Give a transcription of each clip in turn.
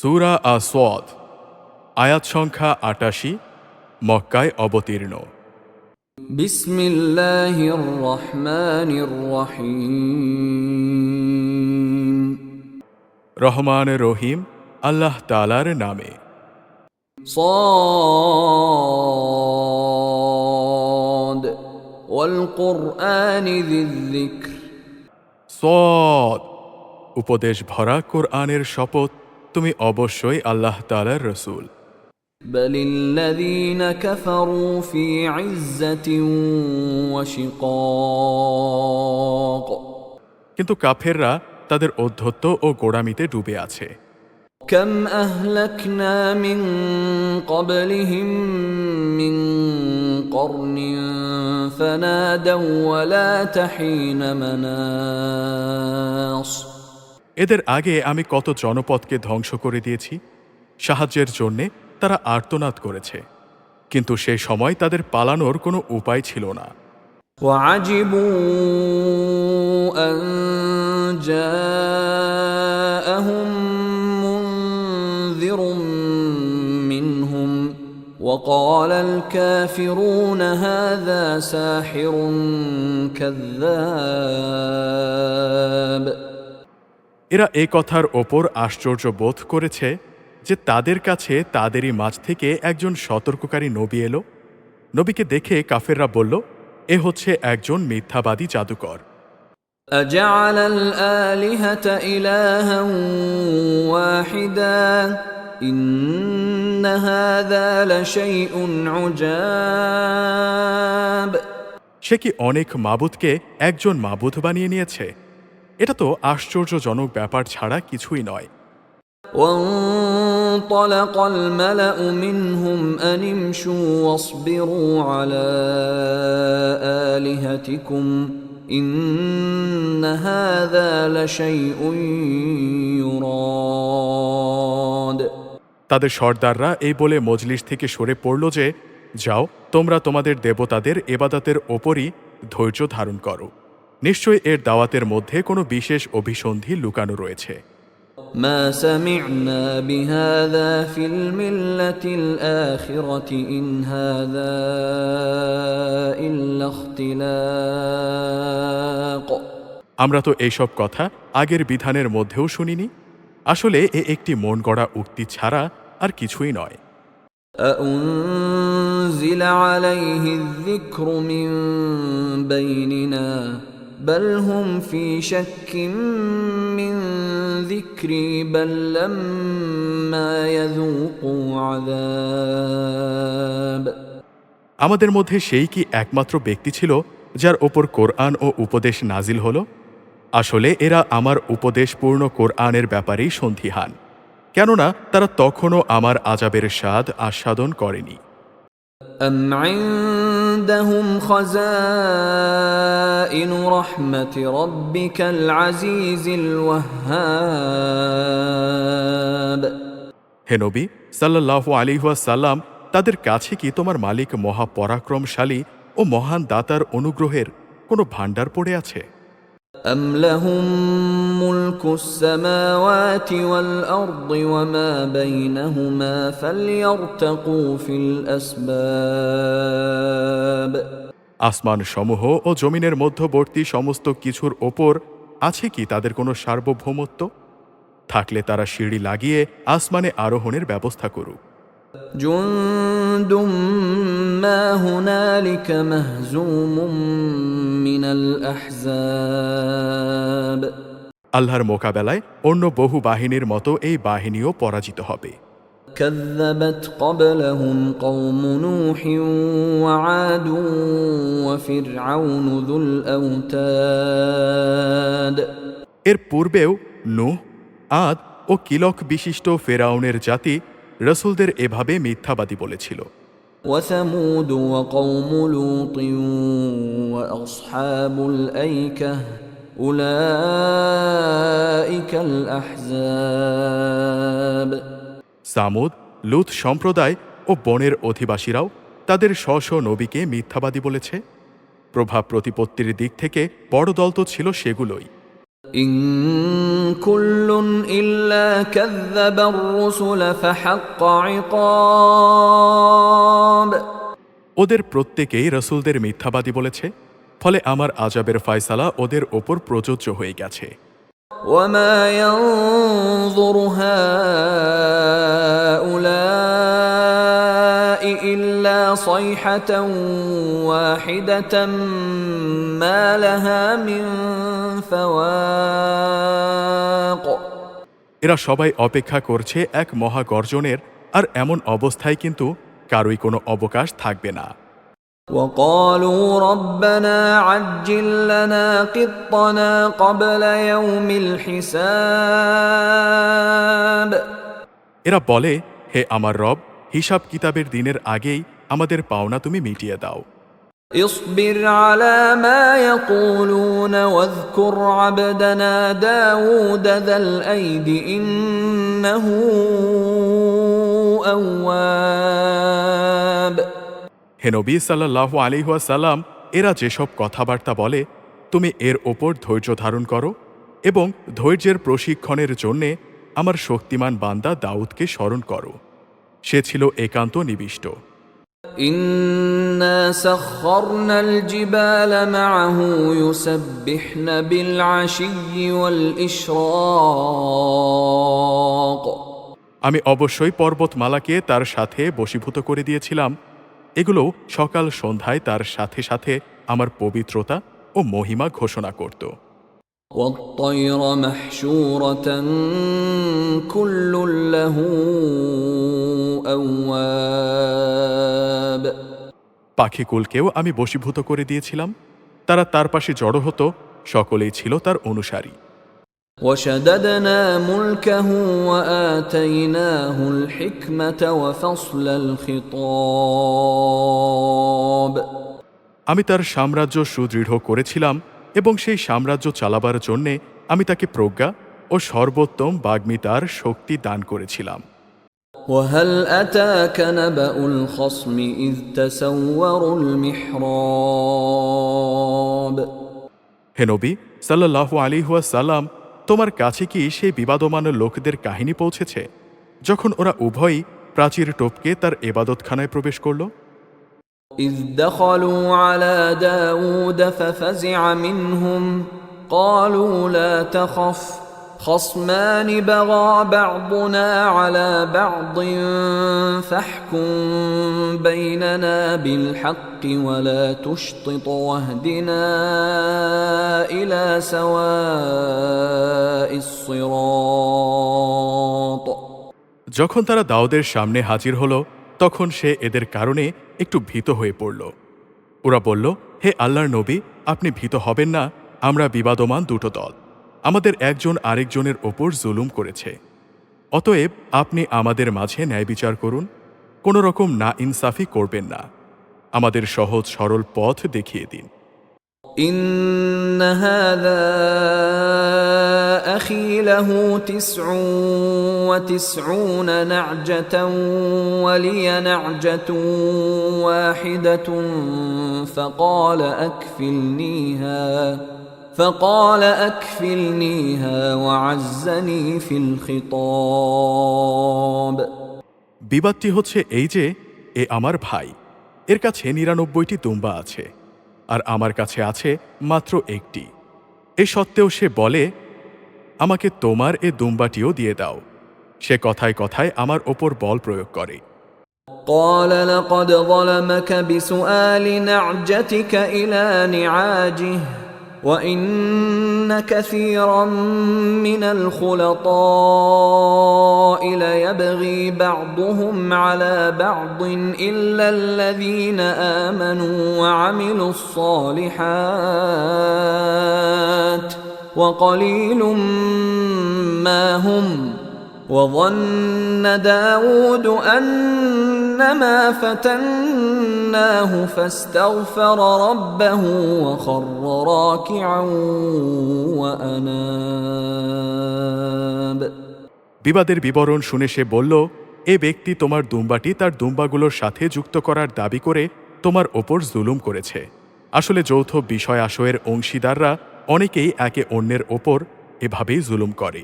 সূরা আস-সাদ আয়াত সংখ্যা ৮৮ মক্কায় অবতীর্ণ। বিসমিল্লাহির রহমানির রহিম। রহমান রহিম আল্লাহ তাআলার নামে। সাদ ওয়াল কুরআনি যিয-যিকর। সাদ উপদেশ ভরা কোরআনের শপথ, তুমি অবশ্যই আল্লাহ তাআলার রাসূল। বালিল্লাযীনা কাফারু ফী ইজ্জাতিন ওয়া শিকাক। কিন্তু কাফেররা তাদের অধ্যত্ব ও গোঁড়ামিতে ডুবে আছে। কাম আহলাকনা মিন ক্বাবলিহিম মিন করনিন ফানাদাউ ওয়া লা তাহীনা মানাস। এদের আগে আমি কত জনপদকে ধ্বংস করে দিয়েছি, সাহায্যের জন্যে তারা আর্তনাদ করেছে, কিন্তু সে সময় তাদের পালানোর কোনো উপায় ছিল না। وعجبوا أن جاءهم منذر منهم وقال الكافرون هذا ساحر كذاب। এরা এ কথার ওপর আশ্চর্য বোধ করেছে যে তাদের কাছে তাদেরই মাঝ থেকে একজন সতর্ককারী নবী এলো। নবীকে দেখে কাফেররা বলল, এ হচ্ছে একজন মিথ্যাবাদী জাদুকর। أجعل الآلهة إلها واحدا إن هذا لشيء عجاب। সে কি অনেক মাবুদকে একজন মাবুদ বানিয়ে নিয়েছে? এটা তো আশ্চর্যজনক ব্যাপার ছাড়া কিছুই নয়। وانطلق الملأ منهم أن امشوا واصبروا على آلهتكم إن هذا لشيء يراد। তাদের সর্দাররা এই বলে মজলিস থেকে সরে পড়ল যে, যাও, তোমরা তোমাদের দেবতাদের এবাদতের ওপরই ধৈর্য ধারণ করো। নিশ্চয়ই এর দাওয়াতের মধ্যে কোনো বিশেষ অভিসন্ধি লুকানো রয়েছে। ما سمعنا بهذا في الملة الآخرة إن هذا إلا اختلاق। আমরা তো এইসব কথা আগের বিধানের মধ্যেও শুনিনি। আসলে এ একটি মন গড়া উক্তি ছাড়া আর কিছুই নয়। أأنزل عليه الذكر من بيننا بل هم في شك من ذكري بل لما يذوقوا عذاب। আমাদের মধ্যে সেই কি একমাত্র ব্যক্তি ছিল যার ওপর কোরআন ও উপদেশ নাজিল হল? আসলে এরা আমার উপদেশপূর্ণ কোরআনের ব্যাপারেই সন্দিহান, কেননা তারা তখনও আমার আযাবের স্বাদ আস্বাদন করেনি। أم عندهم خزائن رحمة ربك العزيز الوهاب। হে নবী সাল্লাল্লাহু আলাইহি ওয়াসাল্লাম, তাদের কাছে কি তোমার মালিক মহাপরাক্রমশালী ও মহান দাতার অনুগ্রহের কোনো ভাণ্ডার পড়ে আছে? أم لهم ملك السماوات والأرض وما بينهما فليرتقوا في الأسباب। আসমান সমূহ ও জমিনের মধ্যবর্তী সমস্ত কিছুর ওপর আছে কি তাদের কোনো সার্বভৌমত্ব? থাকলে তারা সিঁড়ি লাগিয়ে আসমানে আরোহণের ব্যবস্থা করুক। جند ما هنالك مهزوم من الأحزاب। আল্লাহর মোকাবেলায় অন্য বহু বাহিনীর মতো এই বাহিনীও পরাজিত হবে। كذبت قبلهم قوم نوح وعاد وفرعون ذو الأوتاد। এর পূর্বেও নূহ, আদ ও কিলক বিশিষ্ট ফেরাউনের জাতি রসুলদের এভাবে মিথ্যাবাদী বলেছিল। وثمود وقوم لوط وأصحاب الأيكة أولئك الأحزاب। সামুদ, লুত সম্প্রদায় ও বনের অধিবাসীরাও তাদের স্ব স্ব নবীকে মিথ্যাবাদী বলেছে। প্রভাব প্রতিপত্তির দিক থেকে বড় দল তো ছিল সেগুলোই। إن كل إلا كذب الرسل فحق عقاب ওদের প্রত্যেকেই রসুলদের মিথ্যাবাদী বলেছে, ফলে আমার আযাবের ফয়সালা ওদের ওপর প্রযোজ্য হয়ে গেছে। وما ينظر هؤلاء إلا صيحة واحدة ما لها من فواق এরা সবাই অপেক্ষা করছে এক মহাগর্জনের, আর এমন অবস্থায় কিন্তু কারোই কোনো অবকাশ থাকবে না। وقالوا ربنا عجل لنا قطنا قبل يوم الحساب এরা বলে, হে আমার রব, হিসাব কিতাবের দিনের আগেই আমাদের পাওনা তুমি মিটিয়ে দাও। اصبر على ما يقولون واذكر عبدنا داود ذا الأيد إنه أواب হে নবী সাল্লাল্লাহু আলাইহি ওয়াসাল্লাম, এরা যেসব কথাবার্তা বলে তুমি এর ওপর ধৈর্য ধারণ করো এবং ধৈর্যের প্রশিক্ষণের জন্যে আমার শক্তিমান বান্দা দাউদকে স্মরণ করো, সে ছিল একান্ত নিবিষ্ট। إنا سخرنا الجبال معه يسبحن بالعشي والإشراق আমি অবশ্যই পর্বতমালাকে তার সাথে বশীভূত করে দিয়েছিলাম, এগুলো সকাল সন্ধ্যায় তার সাথে সাথে আমার পবিত্রতা ও মহিমা ঘোষণা করত। والطير محشورة كل له أواب পাখিকুলকেও আমি বশীভূত করে দিয়েছিলাম, তারা তার পাশে জড়ো হতো, সকলেই ছিল তার অনুসারী। وشددنا ملكه وآتيناه الحكمة وفصل الخطاب আমি তার সাম্রাজ্য সুদৃঢ় করেছিলাম এবং সেই সাম্রাজ্য চালাবার জন্যে আমি তাকে প্রজ্ঞা ও সর্বোত্তম বাগ্মিতার শক্তি দান করেছিলাম। وهل أتاك نبأ الخصم إذ تسوروا المحراب হে নবী সাল্লাল্লাহু আলাইহি ওয়াসাল্লাম, তোমার কাছে কি সেই বিবাদমান লোকদের কাহিনী পৌঁছেছে যখন ওরা উভয়ই প্রাচীর টপকে তার এবাদতখানায় প্রবেশ করল? إذ دخلوا على داود ففزع منهم قالوا لا تخف خصمان بغى بعضنا على بعض فاحكم بيننا بالحق ولا تشطط واهدنا إلى سواء الصراط যখন তারা দাউদের সামনে হাজির হলো, তখন সে এদের কারণে একটু ভীত হয়ে পড়ল। ওরা বলল, হে আল্লাহর নবী, আপনি ভীত হবেন না, আমরা বিবাদমান দুটো দল, আমাদের একজন আরেকজনের ওপর জুলুম করেছে, অতএব আপনি আমাদের মাঝে ন্যায় বিচার করুন, কোনো রকম না ইনসাফি করবেন না, আমাদের সহজ সরল পথ দেখিয়ে দিন। إن هذا أخي له 99 نعجة ولي نعجة واحدة فقال أكفلنيها وعزني في الخطاب বিবাদটি হচ্ছে এই যে, এ আমার ভাই, এর কাছে 99টি দুম্বা আছে আর আমার কাছে আছে মাত্র একটি। এ সত্ত্বেও সে বলে, আমাকে তোমার এ দুম্বাটিও দিয়ে দাও। সে কথায় কথায় আমার ওপর বল প্রয়োগ করে। قال لقد ظلمك بسؤال نعجتك إلى نعاجه وإن كثيرا من الخلطاء ليبغي بعضهم على بعض إلا الذين آمنوا وعملوا الصالحات وقليل ما هم وظن داود أنما فتناه فاستغفر ربه وخر راكعا وأناب বিবাদের বিবরণ শুনে সে বলল, এ ব্যক্তি তোমার দুম্বাটি তার দুম্বাগুলোর সাথে যুক্ত করার দাবি করে তোমার ওপর জুলুম করেছে। আসলে যৌথ বিষয় আশয়ের অংশীদাররা অনেকেই একে অন্যের ওপর এভাবেই জুলুম করে।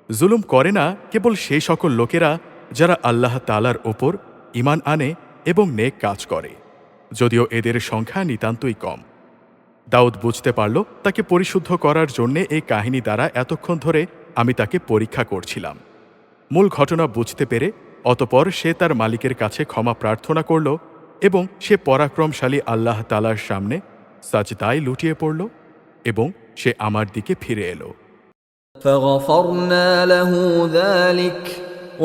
জুলুম করে না কেবল সেই সকল লোকেরা যারা আল্লাহ তাআলার ওপর ঈমান আনে এবং নেক কাজ করে, যদিও এদের সংখ্যা নিতান্তই কম। দাউদ বুঝতে পারল তাকে পরিশুদ্ধ করার জন্যে এই কাহিনী দ্বারা এতক্ষণ ধরে আমি তাকে পরীক্ষা করছিলাম। মূল ঘটনা বুঝতে পেরে অতপর সে তার মালিকের কাছে ক্ষমা প্রার্থনা করল এবং সে পরাক্রমশালী আল্লাহ তাআলার সামনে সাজদায় লুটিয়ে পড়ল এবং সে আমার দিকে ফিরে এলো। فغفرنا له ذلك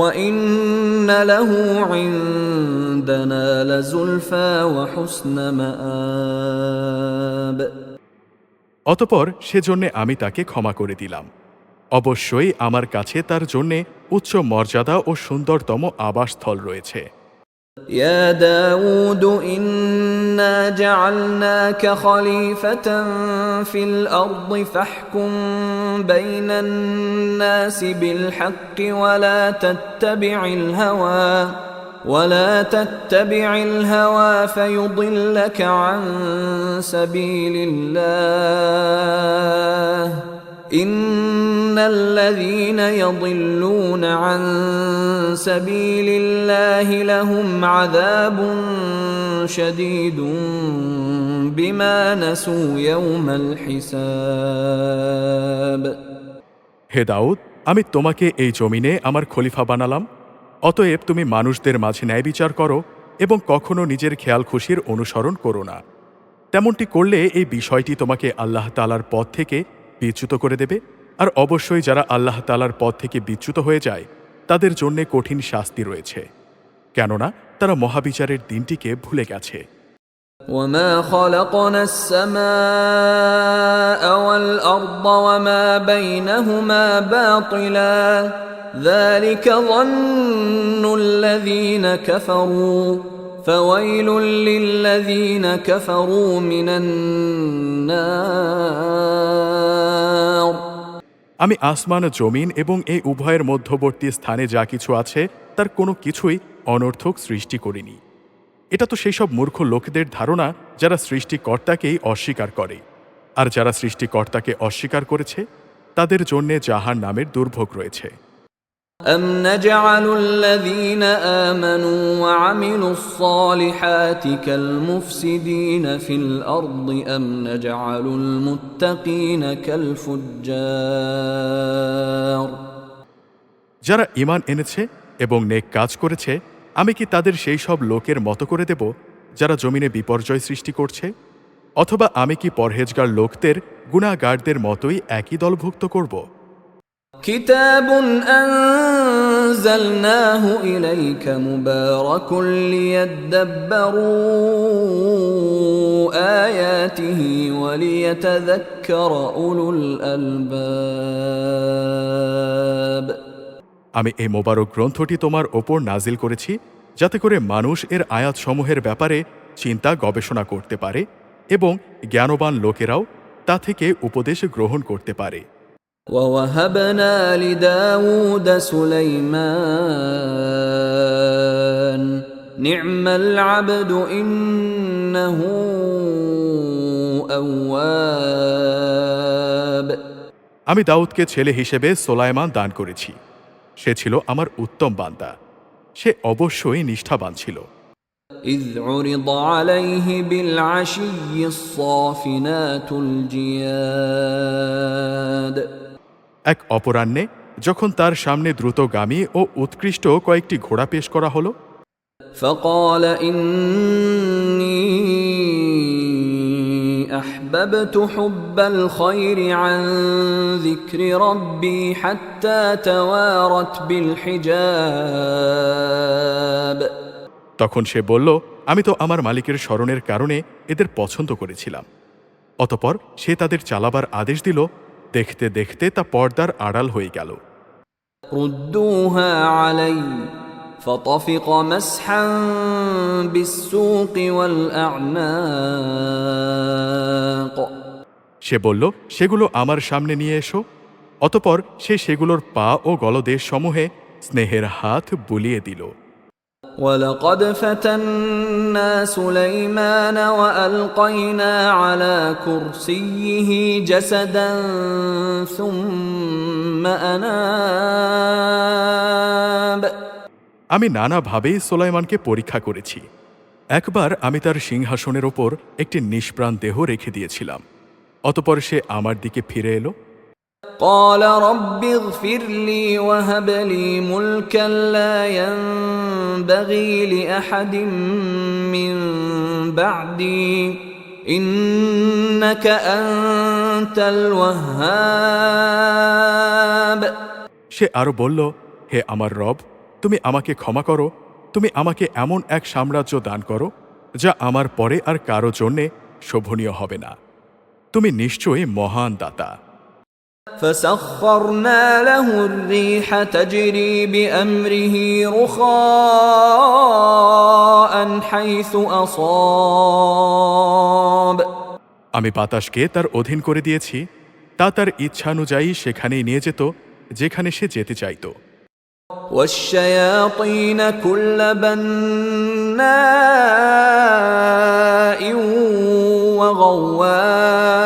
وإن له عندنا لزلفى وحسن مآب। অতপর সেজন্যে আমি তাকে ক্ষমা করে দিলাম। অবশ্যই আমার কাছে তার জন্যে উচ্চ মর্যাদা ও সুন্দরতম আবাসস্থল রয়েছে। يا داود إنا جعلناك خليفة في الأرض فاحكم بين الناس بالحق ولا تتبع الهوى فيضلك عن سبيل الله إن الذين يضلون عن سبيل الله لهم عذاب شديد بما نسوا يوم الحساب। হে দাউদ, আমি তোমাকে এই জমিনে আমার খলিফা বানালাম, অতএব তুমি মানুষদের মাঝে ন্যায় বিচার করো এবং কখনো নিজের খেয়াল খুশির অনুসরণ করো না। তেমনটি করলে এই বিষয়টি তোমাকে আল্লাহ তাআলার পথ থেকে বিচ্যুত করে দেবে, আর অবশ্যই যারা আল্লাহ তাআলার পথ থেকে বিচ্যুত হয়ে যায় তাদের জন্যে কঠিন শাস্তি রয়েছে, কেননা তারা মহাবিচারের দিনটিকে ভুলে গেছে। وما خلقنا السماء والأرض وما بينهما باطلا ذلك ظن الذين كفروا فويل للذين كفروا من النار। আমি আসমান, জমিন এবং এই উভয়ের মধ্যবর্তী স্থানে যা কিছু আছে তার কোনো কিছুই অনর্থক সৃষ্টি করিনি। এটা তো সেই সব মূর্খ লোকদের ধারণা যারা সৃষ্টিকর্তাকেই অস্বীকার করে, আর যারা সৃষ্টিকর্তাকে অস্বীকার করেছে তাদের জন্যে জাহান্নামের দুর্ভোগ রয়েছে। أم نجعل الذين آمنوا وعملوا الصالحات كالمفسدين في الأرض أم نجعل المتقين كالفجار। যারা ঈমান এনেছে এবং নেক কাজ করেছে, আমি কি তাদের সেই সব লোকের মতো করে দেব যারা জমিনে বিপর্যয় সৃষ্টি করছে, অথবা আমি কি পরহেজগার লোকদের গুনাহগারদের মতোই একই দলভুক্ত করব? كتاب أنزلناه إليك مبارك ليدبروا آياته وليتذكر أولو الألباب। আমি এই মোবারক গ্রন্থটি তোমার ওপর নাজিল করেছি যাতে করে মানুষ এর আয়াতসমূহের ব্যাপারে চিন্তা গবেষণা করতে পারে এবং জ্ঞানবান লোকেরাও তা থেকে উপদেশ গ্রহণ করতে পারে। ووهبنا لداود سليمان نعم العبد إنه أواب। আমি দাউদকে ছেলে হিসেবে সোলাইমান দান করেছি, সে ছিল আমার উত্তম বান্দা, সে অবশ্যই নিষ্ঠাবান ছিল। إذ عرض عليه بالعشي الصافنات الجياد। এক অপরাহ্নে যখন তার সামনে দ্রুতগামী ও উৎকৃষ্ট কয়েকটি ঘোড়া পেশ করা হলো, فقال إني أحببت حب الخير عن ذكر ربي حتى توارت بالحجاب। তখন সে বলল, আমি তো আমার মালিকের স্মরণের কারণে এদের পছন্দ করেছিলাম। অতপর সে তাদের চালাবার আদেশ দিল, দেখতে দেখতে তা পর্দার আড়াল হয়ে গেল। ردوها علي فطفق مسحا بالسوق والأعناق। সে বলল, সেগুলো আমার সামনে নিয়ে এসো। অতপর সে সেগুলোর পা ও গলদেশ সমূহে স্নেহের হাত বুলিয়ে দিল। ولقد فتنا سليمان وألقينا على كرسيه جسدا ثم أناب আমি নানাভাবেই সুলাইমানকে পরীক্ষা করেছি। একবার আমি তার সিংহাসনের ওপর একটি নিষ্প্রাণ দেহ রেখে দিয়েছিলাম। অতঃপর সে আমার দিকে ফিরে এলো। قال رب اغفر لي وهب لي ملكا لا ينبغي لأحد من بعدي إنك أنت الوهاب সে আরো বলল, হে আমার রব, তুমি আমাকে ক্ষমা করো, তুমি আমাকে এমন এক সাম্রাজ্য দান করো যা আমার পরে আর কারো জন্যে শোভনীয় হবে না। তুমি নিশ্চয়ই মহান দাতা। فسخرنا له الريح تجري بأمره رخاء حيث أصاب আমি বাতাসকে তার অধীন করে দিয়েছি, তা তার ইচ্ছানুযায়ী সেখানেই নিয়ে যেত যেখানে সে যেতে চাইত। والشياطين كل بناء وغواص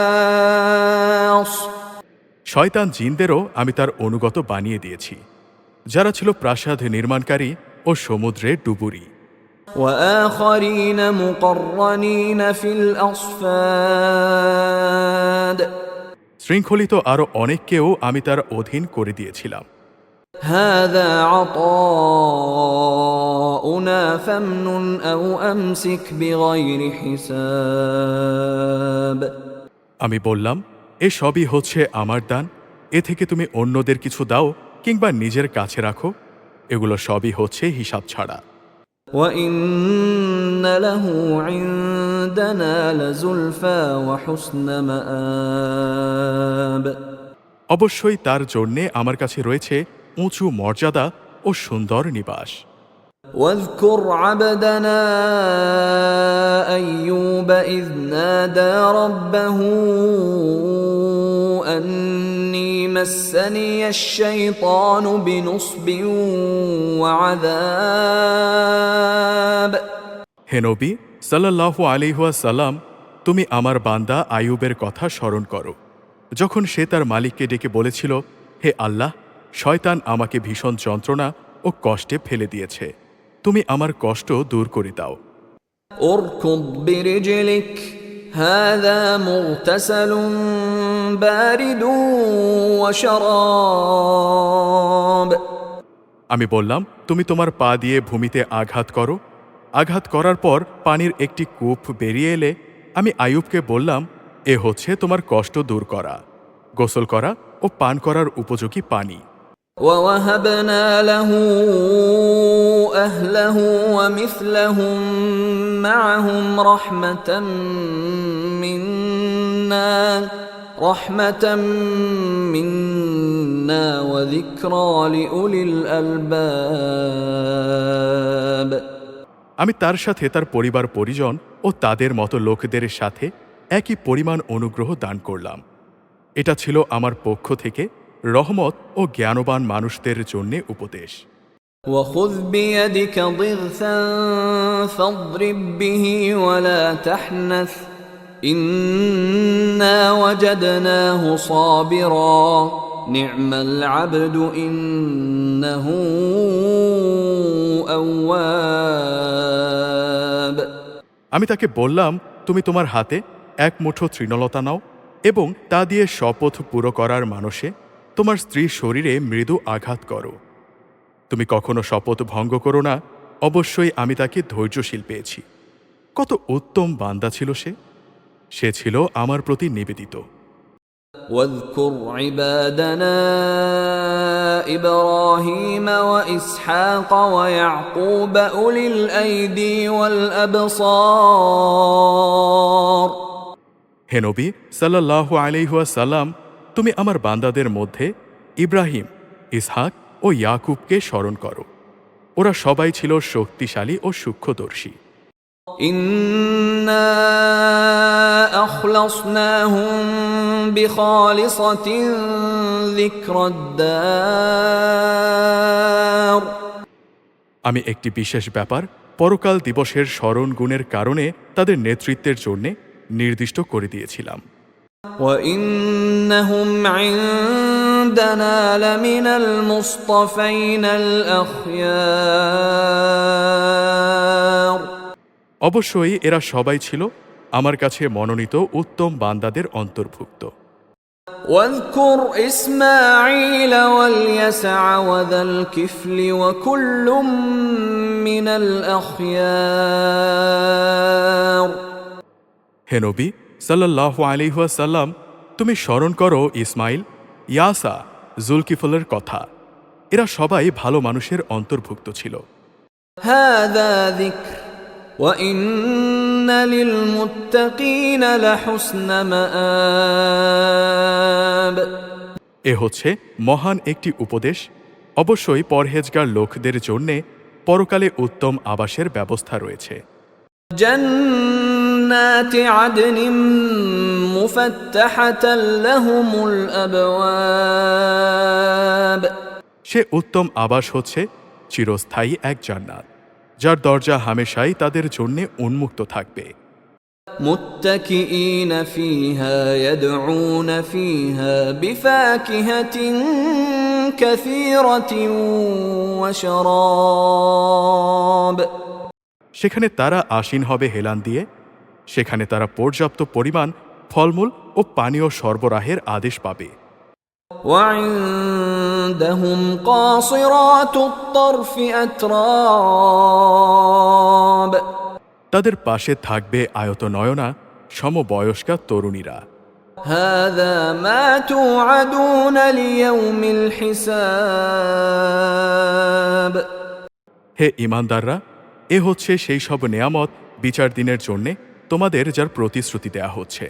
শয়তান জিনদেরও আমি তার অনুগত বানিয়ে দিয়েছি, যারা ছিল প্রাসাদ নির্মাণকারী ও সমুদ্রে ডুবুরি। وآخرين مقرنين في الأصفاد শৃঙ্খলিত আরও অনেককেও আমি তার অধীন করে দিয়েছিলাম। هذا عطاؤنا فامنن أو أمسك بغير حساب আমি বললাম, এ সবই হচ্ছে আমার দান, এ থেকে তুমি অন্যদের কিছু দাও কিংবা নিজের কাছে রাখো, এগুলো সবই হচ্ছে হিসাব ছাড়া। وإن له عندنا لزلفى وحسن مآب অবশ্যই তার জন্যে আমার কাছে রয়েছে উঁচু মর্যাদা ও সুন্দর নিবাস। واذكر عبدنا أيوب إذ نادى ربه أني مسني الشيطان بنصب وعذاب হে নবী সাল্লাল্লাহু আলাইহি ওয়াসাল্লাম, তুমি আমার বান্দা আইয়ুবের কথা স্মরণ করো, যখন সে তার মালিককে ডেকে বলেছিল, হে আল্লাহ, শয়তান আমাকে ভীষণ যন্ত্রণা ও কষ্টে ফেলে দিয়েছে, তুমি আমার কষ্ট দূর করে দাও। اركض برجلك هذا مغتسل بارد وشراب আমি বললাম, তুমি তোমার পা দিয়ে ভূমিতে আঘাত করো। আঘাত করার পর পানির একটি কূপ বেরিয়ে এলে আমি আইয়ুবকে বললাম, এ হচ্ছে তোমার কষ্ট দূর করা, গোসল করা ও পান করার উপযোগী পানি। ووهبنا له أهله ومثلهم معهم رحمة منا وذكرى لأولي الألباب আমি তার সাথে তার পরিবার পরিজন ও তাদের মতো লোকদের সাথে একই পরিমাণ অনুগ্রহ দান করলাম। এটা ছিল আমার পক্ষ থেকে রহমত ও জ্ঞানবান মানুষদের জন্যে উপদেশ। وخذ بيدك ضغثا فاضرب به ولا تحنث إنا وجدناه صابرا نعم العبد إنه أواب আমি তাকে বললাম, তুমি তোমার হাতে এক মুঠো তৃণলতা নাও এবং তা দিয়ে শপথ পুরো করার মানসে তোমার স্ত্রীর শরীরে মৃদু আঘাত করো। তুমি কখনো শপথ ভঙ্গ করো না, অবশ্যই আমি তাকে ধৈর্যশীল পেয়েছি। কত উত্তম বান্দা ছিল সে ছিল আমার প্রতি নিবেদিত। واذكر عبادنا إبراهيم وإسحاق ويعقوب أولي الأيدي والأبصار হে নবী সাল্লাল্লাহু আলাইহি ওয়াসাল্লাম, তুমি আমার বান্দাদের মধ্যে ইব্রাহিম, ইসহাক ও ইয়াকুবকে স্মরণ করো, ওরা সবাই ছিল শক্তিশালী ও সূক্ষ্মদর্শী। إنا أخلصناهم بخالصة ذكر الدار আমি একটি বিশেষ ব্যাপার পরকাল দিবসের স্মরণ গুণের কারণে তাদের নেতৃত্বের জন্যে নির্দিষ্ট করে দিয়েছিলাম। وإنهم عندنا لمن المصطفين الأخيار অবশ্যই এরা সবাই ছিল আমার কাছে মনোনীত উত্তম বান্দাদের অন্তর্ভুক্ত। واذكر إسماعيل واليسع وذا الكفل وكل من الأخيار হে নবী সাল্লাল্লাহু আলাইহি ওয়াসাল্লাম, তুমি স্মরণ করো ইসমাইল, ইয়াসা, জুলকিফলের কথা। এরা সবাই ভালো মানুষের অন্তর্ভুক্ত ছিল। هذا ذكر وإن للمتقين لحسن مآب এ হচ্ছে মহান একটি উপদেশ। অবশ্যই পরহেজগার লোকদের জন্যে পরকালে উত্তম আবাসের ব্যবস্থা রয়েছে। جنات عدن مفتحة لهم الأبواب সে উত্তম আবাস হচ্ছে চিরস্থায়ী এক জান্নাত, যার দরজা হামেশাই তাদের জন্যে উন্মুক্ত থাকবে। متكئين فيها يدعون فيها بفاكهة كثيرة وشراب সেখানে তারা আসীন হবে হেলান দিয়ে। সেখানে তারা পর্যাপ্ত পরিমাণ ফলমূল ও পানীয় সরবরাহের আদেশ পাবে। وعندهم قاصرات الطرف أتراب তাদের পাশে থাকবে আয়তনয়না সমবয়স্কা তরুণীরা। هذا ما توعدون ليوم الحساب হে ঈমানদাররা, এ হচ্ছে সেই সব নেয়ামত বিচার দিনের জন্যে তোমাদের যার প্রতিশ্রুতি দেয়া হচ্ছে।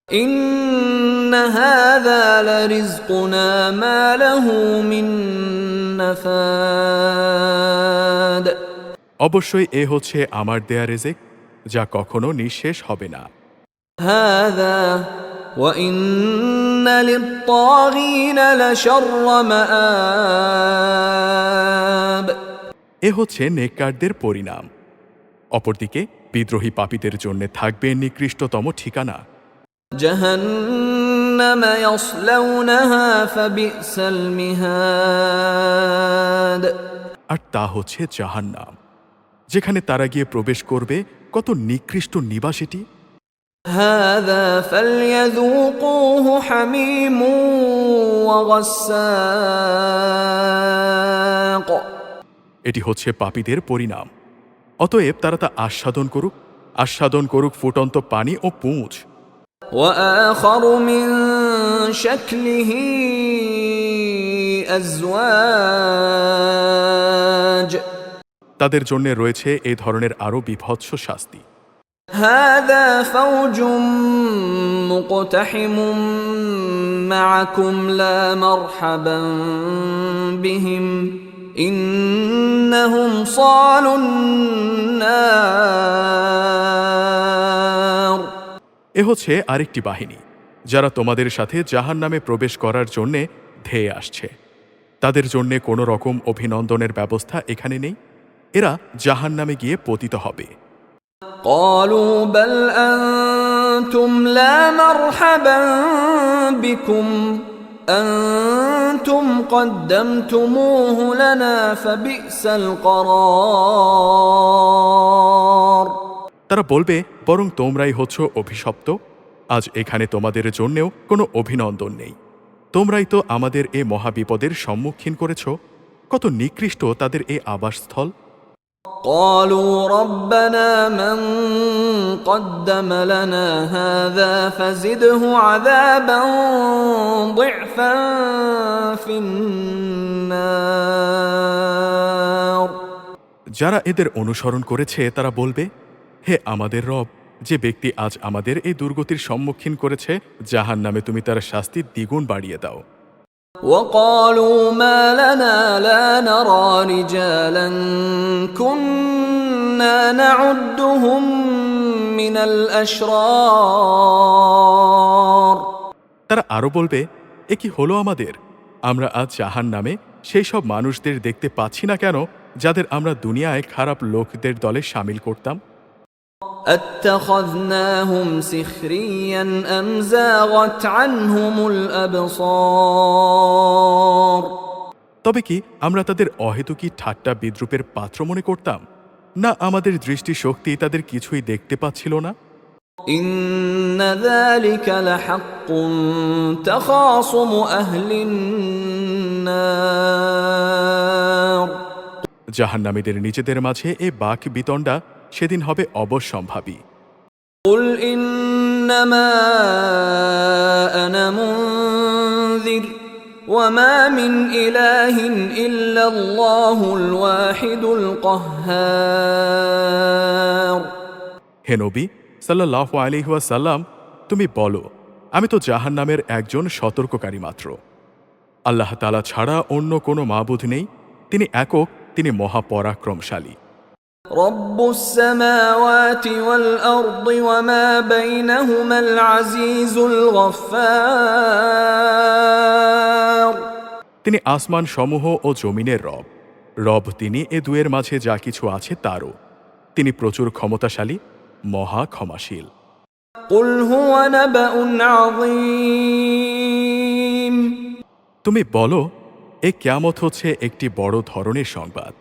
إن هذا لرزقنا ما له من نفاد অবশ্যই এ হচ্ছে আমার দেয়া রেজেক, যা কখনো নিঃশেষ হবে না। هذا وإن للطاغين لشر مآب এ হচ্ছে নেককারদের পরিণাম। অপরদিকে বিদ্রোহী পাপীদের জন্য থাকবে নিকৃষ্টতম ঠিকানা। جهنم يصلونها فبئس المهاد আর তা হচ্ছে জাহান্নাম, যেখানে তারা গিয়ে প্রবেশ করবে কত নিকৃষ্ট নিবাস এটি। هذا فليذوقوه حميم وغساق এটি হচ্ছে পাপীদের পরিণাম। অতএব তারা তা আস্বাদন করুক ফুটন্ত পানি ও পুঁছ। وآخر من شكله أزواج তাদের জন্য রয়েছে এই ধরনের আরও বিভৎস শাস্তি। هذا فوج مقتحم معكم لا مرحبا بهم إنهم صالوا النار এ হচ্ছে আরেকটি বাহিনী, যারা তোমাদের সাথে জাহান্নামে প্রবেশ করার জন্যে ধেয়ে আসছে। তাদের জন্যে কোনো রকম অভিনন্দনের ব্যবস্থা এখানে নেই। এরা জাহান্নামে গিয়ে পতিত হবে। قالوا بل أنتم لا مرحبا بكم أنتم قدمتموه لنا فبئس القرار তারা বলবে, বরং তোমরাই হচ্ছ অভিশপ্ত। আজ এখানে তোমাদের জন্যেও কোনো অভিনন্দন নেই। তোমরাই তো আমাদের এ মহাবিপদের সম্মুখীন করেছ। কত নিকৃষ্ট তাদের এ আবাসস্থল। قالوا ربنا من قدم لنا هذا فزده عذابا ضعفا في النار যারা এদের অনুসরণ করেছে তারা বলবে, হে আমাদের রব, যে ব্যক্তি আজ আমাদের এই দুর্গতির সম্মুখীন করেছে, জাহান্নামে তুমি তার শাস্তি দ্বিগুণ বাড়িয়ে দাও। وقالوا ما لنا لا نرى رجالا كنا نعدهم من الأشرار তারা আরো বলবে, এ কি হলো আমাদের? আমরা আজ জাহান্নামে সেই সব মানুষদের দেখতে পাচ্ছি না কেন, যাদের আমরা দুনিয়ায় খারাপ লোকদের দলে শামিল করতাম? أتخذناهم سخريا أم زاغت عنهم الأبصار তবে কি আমরা তাদের অহেতুকী ঠাট্টা বিদ্রুপের পাত্র মনে করতাম, না আমাদের দৃষ্টিশক্তি তাদের কিছুই দেখতে পাচ্ছিল না? إن ذلك لحق تخاصم أهل النار জাহান্নামীদের নিজেদের মাঝে এ বাক বিতণ্ডা সেদিন হবে অবশ্যম্ভাবী। قل إنما أنا منذر وما من إله إلا الله الواحد القهار হে নবী সাল্লাল্লাহু আলাইহি ওয়াসাল্লাম, তুমি বলো, আমি তো জাহান্নামের একজন সতর্ককারী মাত্র। আল্লাহ তাআলা ছাড়া অন্য কোনো মাবুদ নেই, তিনি একক, তিনি মহাপরাক্রমশালী। رب السماوات والأرض وما بينهما العزيز الغفار তিনি আসমান সমূহ ও জমিনের রব। রব তিনি এ দুয়ের মাঝে যা কিছু আছে তারও। তিনি প্রচুর ক্ষমতাশালী, মহা ক্ষমাশীল। قل هو نبأ عظيم তুমি বলো, এ কিয়ামত হচ্ছে একটি বড় ধরনের সংবাদ।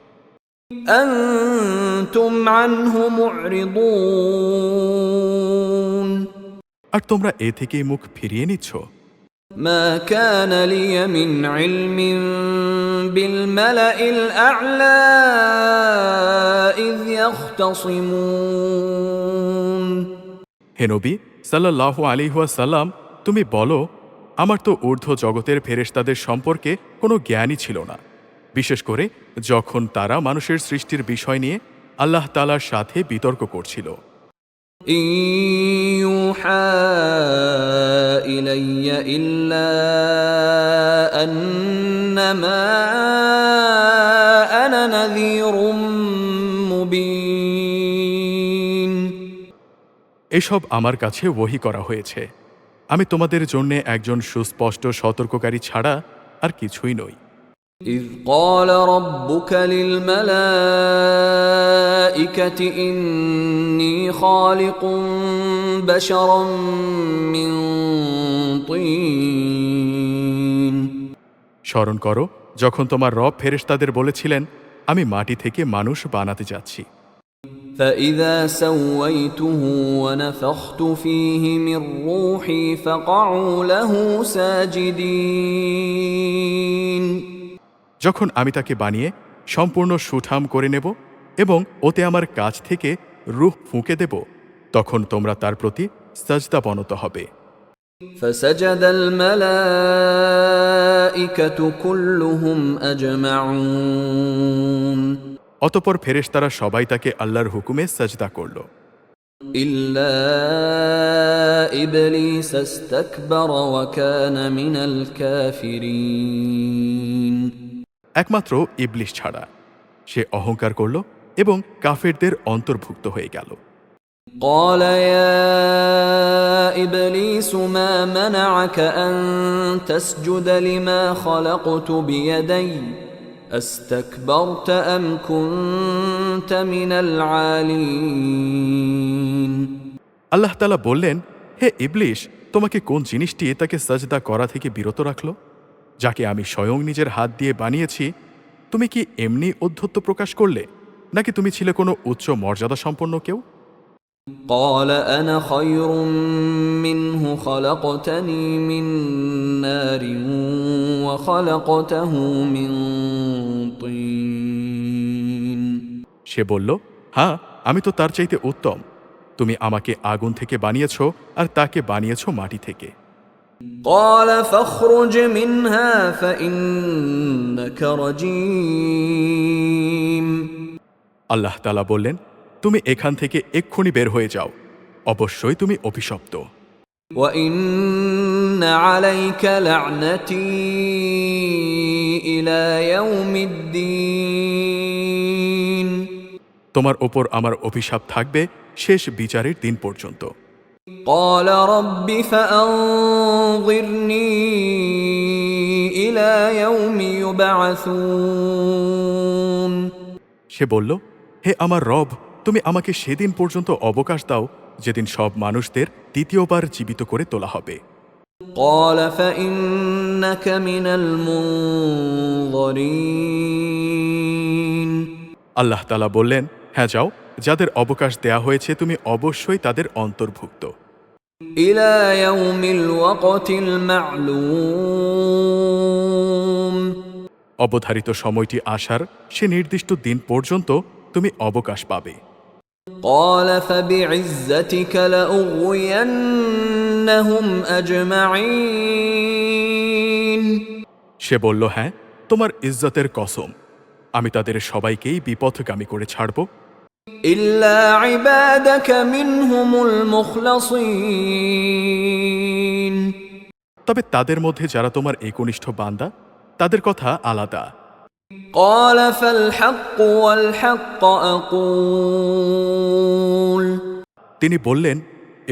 أنتم عنه معرضون আর তোমরা এ থেকেই মুখ ফিরিয়ে নিচ্ছ। ما كان لي من علم بالملأ الأعلى إذ يختصمون হে নবী সাল্লাল্লাহু আলাইহি ওয়াসাল্লাম, তুমি বলো, আমার তো ঊর্ধ্ব জগতের ফেরেশতাদের সম্পর্কে কোনো জ্ঞানই ছিল না, বিশেষ করে যখন তারা মানুষের সৃষ্টির বিষয় নিয়ে আল্লাহ তাআলার সাথে বিতর্ক করছিল। إن يوحى إلي إلا أنما أنا نذير مبين এসব আমার কাছে ওহী করা হয়েছে, আমি তোমাদের জন্যে একজন সুস্পষ্ট সতর্ককারী ছাড়া আর কিছুই নই। إذ قال ربك للملائكة إني خالق بشرا من طين স্মরণ করো যখন তোমার রব ফেরেশতাদের বলেছিলেন, আমি মাটি থেকে মানুষ বানাতে যাচ্ছি। فإذا سويته ونفخت فيه من روحي فقعوا له ساجدين যখন আমি তাকে বানিয়ে সম্পূর্ণ সুঠাম করে নেব এবং ওতে আমার কাছ থেকে রূহ ফুঁকে দেব, তখন তোমরা তার প্রতি সাজদাবনত হবে। فسجد الملائكة كلهم أجمعون অতঃপর ফেরেশতারা সবাই তাকে আল্লাহর হুকুমে সাজদা করল, إلا إبليس استكبر وكان من الكافرين একমাত্র ইবলিস ছাড়া। সে অহংকার করল এবং কাফেরদের অন্তর্ভুক্ত হয়ে গেল। قال يا إبليس ما منعك أن تسجد لما خلقت بيدي أستكبرت أم كنت من العالين আল্লাহ তাআলা বললেন, হে ইবলিস, তোমাকে কোন জিনিসটি তাকে সাজদা করা থেকে বিরত রাখল, যাকে আমি স্বয়ং নিজের হাত দিয়ে বানিয়েছি? তুমি কি এমনি ঔদ্ধত্য প্রকাশ করলে, নাকি তুমি ছিলে কোনো উচ্চ মর্যাদা সম্পন্ন কেউ? قال أنا خير منه خلقتني من نار وخلقته من طين সে বলল, হ্যাঁ, আমি তো তার চাইতে উত্তম। তুমি আমাকে আগুন থেকে বানিয়েছ আর তাকে বানিয়েছ মাটি থেকে। قال فاخرج منها فإنك رجيم আল্লাহ তাআলা বললেন, তুমি এখান থেকে এক্ষুনি বের হয়ে যাও, অবশ্যই তুমি অভিশপ্ত। وإن عليك لعنتي إلى يوم الدين তোমার ওপর আমার অভিশাপ থাকবে শেষ বিচারের দিন পর্যন্ত। قال رب فأنظرني إلى يوم يبعثون সে বলল, হে আমার রব, তুমি আমাকে সেদিন পর্যন্ত অবকাশ দাও যেদিন সব মানুষদের দ্বিতীয়বার জীবিত করে তোলা হবে। قال فإنك من المنظرين আল্লাহ তাআলা বললেন, হ্যাঁ যাও, যাদের অবকাশ দেয়া হয়েছে তুমি অবশ্যই তাদের অন্তর্ভুক্ত। إلى يوم الوقت المعلوم অবধারিত সময়টি আসার সে নির্দিষ্ট দিন পর্যন্ত তুমি অবকাশ পাবে। قال فبعزتك لأغوينهم أجمعين সে বলল, হ্যাঁ, তোমার ইজ্জতের কসম, আমি তাদের সবাইকেই বিপথগামী করে ছাড়ব, إلا عبادك منهم المخلصين তবে তাদের মধ্যে যারা তোমার একনিষ্ঠ বান্দা তাদের কথা আলাদা। قال فالحق والحق أقول তিনি বললেন,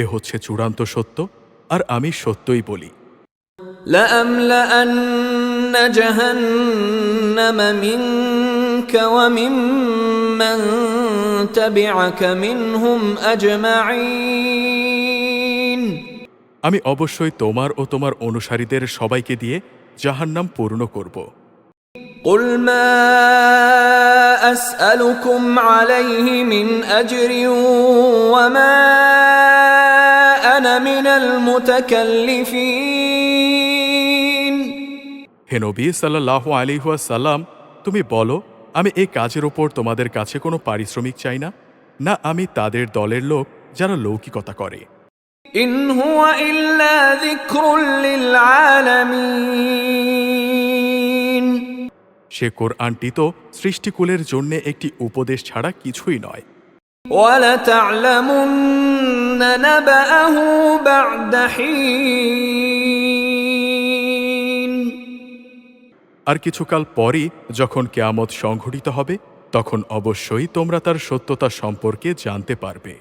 এ হচ্ছে চূড়ান্ত সত্য, আর আমি সত্যই বলি। لأملأن جهنم منك وممن تبعك منهم أجمعين আমি অবশ্যই তোমার ও তোমার অনুসারীদের সবাইকে দিয়ে জাহান্নাম পূর্ণ করব। قل ما أسألكم عليه من أجر وما أنا من المتكلفين হে নবী সাল্লাল্লাহু আলাইহি ওয়াসাল্লাম, তুমি বলো, আমি এই কাজের ওপর তোমাদের কাছে কোনো পারিশ্রমিক চাই না, না আমি তাদের দলের লোক যারা লৌকিকতা করে। إن هو إلا ذكر للعالمين সে কোরআনটি তো সৃষ্টিকুলের জন্য একটি উপদেশ ছাড়া কিছুই নয়। وَلَتَعْلَمُنَّ نَبَأَهُ بَعْدَ حِينٍ আর কিছুকাল পরই যখন কিয়ামত সংঘটিত হবে তখন অবশ্যই তোমরা তার সত্যতা সম্পর্কে জানতে পারবে।